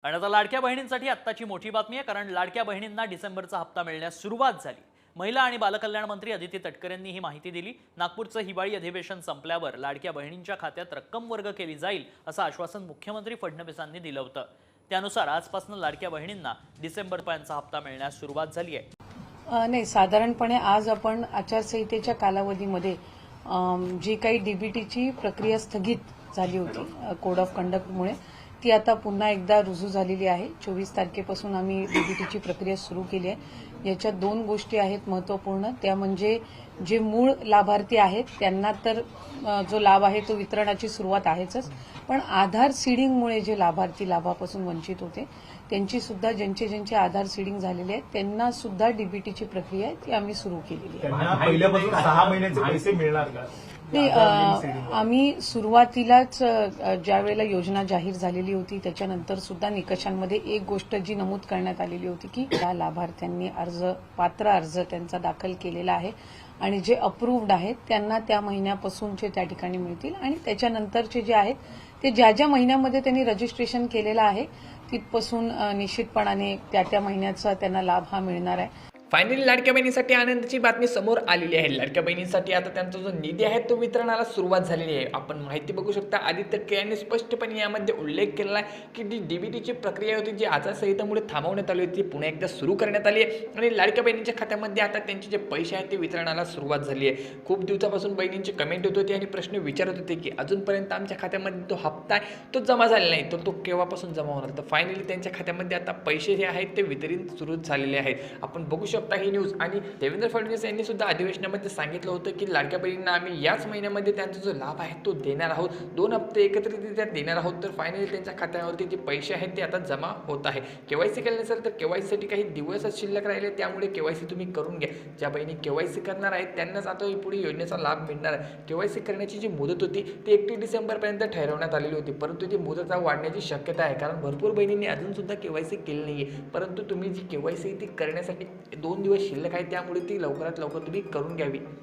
आणि आता लाडक्या बहिणींसाठी आत्ताची मोठी बातमी आहे, कारण लाडक्या बहिणींना डिसेंबरचा हप्ता मिळण्यास सुरुवात झाली। महिला आणि बालकल्याण मंत्री अदिती तटकरेंनी ही माहिती दिली। नागपूरचं हिवाळी अधिवेशन संपल्यावर लाडक्या बहिणींच्या खात्यात रक्कम वर्ग केली जाईल असं आश्वासन मुख्यमंत्री फडणवीसांनी दिलं होतं। त्यानुसार आजपासून लाडक्या बहिणींना डिसेंबरपर्यंतचा हप्ता मिळण्यास सुरुवात झाली आहे। नाही, साधारणपणे आज आपण आचारसंहितेच्या कालावधीमध्ये जी काही डीबीटीची प्रक्रिया स्थगित झाली होती कोड ऑफ कंडक्टमुळे, ती आता पुन्हा एकदा रुजू झालेली आहे। 24 तारखेपासून आम्ही डीबीटीची प्रक्रिया सुरू केली आहे। याच्यात दोन गोष्टी आहेत महत्त्वपूर्ण, त्या म्हणजे जे मूळ लाभार्थी आहेत त्यांना तर जो लाभ आहे तो वितरणाची सुरुवात आहेच, पण आधार सीडिंगमुळे जे लाभार्थी लाभापासून वंचित होते त्यांची सुद्धा, ज्यांचे आधार सीडिंग झालेले आहेत त्यांना सुद्धा डीबीटीची प्रक्रिया आहे ती आम्ही सुरू केलेली आहे। पहिल्यापासून 6 महिन्याचे पैसे मिळणार का? आम्ही सुरुवातीलाच ज्या वेळेला योजना जाहीर झालेली होती त्याच्यानंतर सुद्धा निकषांमध्ये एक गोष्ट जी नमूद करण्यात आलेली होती की या लाभार्थ्यांनी पात्र अर्ज त्यांचा दाखल केलेला आहे आणि जे अप्रूव्ड आहेत त्यांना त्या महिन्यापासूनचे त्या ठिकाणी मिळतील आणि त्याच्यानंतरचे जे आहेत ते ज्या महिन्यामध्ये त्यांनी रजिस्ट्रेशन केलेलं आहे तिथपासून निश्चितपणाने त्या महिन्याचा त्यांना लाभ हा मिळणार आहे। फायनली लाडक्या बहिणीसाठी आनंदाची बातमी समोर आलेली आहे। लाडक्या बहिणीसाठी आता त्यांचा जो निधी आहे तो वितरणाला सुरुवात झालेली आहे। आपण माहिती बघू शकता, आदित्य तटकरे यांनी स्पष्टपणे यामध्ये उल्लेख केला आहे की जी डीबीटीची प्रक्रिया होती जी आचारसंहितेमुळे थांबवण्यात आली होती, पुन्हा एकदा सुरू करण्यात आली आहे आणि लाडक्या बहिणींच्या खात्यामध्ये आता त्यांचे जे पैसे आहेत ते वितरणाला सुरुवात झाली आहे। खूप दिवसापासून बहिणींची कमेंट होत होती आणि प्रश्न विचारत होते की अजूनपर्यंत आमच्या खात्यामध्ये तो हप्ता आहे तो जमा झालेला नाही, तर तो केव्हापासून जमा होणार। तर फायनली त्यांच्या खात्यामध्ये आता पैसे जे आहेत ते वितरित सुरू झालेले आहेत। आपण बघू शकता ही न्यूज। आणि देवेंद्र फडणवीस यांनी सुद्धा अधिवेशनामध्ये सांगितलं होतं की लाडक्या बहिणींना आम्ही याच महिन्यामध्ये त्यांचा जो लाभ आहे तो देणार आहोत, 2 हप्ते एकत्रितरित्या देणार आहोत। तर फायनली त्यांच्या खात्यावरती जे पैसे आहेत ते आता जमा होत आहे। केवायसी केलं नसेल तर केवायसीसाठी काही दिवसच शिल्लक राहिले, त्यामुळे केवायसी तुम्ही करून घ्या। ज्या बहिणी केवायसी करणार आहेत त्यांनाच आता पुढे योजनेचा लाभ मिळणार आहे। केवायसी करण्याची जी मुदत होती ती 31 डिसेंबरपर्यंत ठरवण्यात आलेली होती, परंतु ती मुदत वाढण्याची शक्यता आहे, कारण भरपूर बहिणींनी अजून सुद्धा केवायसी केली नाहीये। परंतु तुम्ही जी केवायसी ती करण्यासाठी 2 दिवस शिल्लक आहे, त्यामुळे ती लवकरात लवकर तुम्ही करून घ्यावी।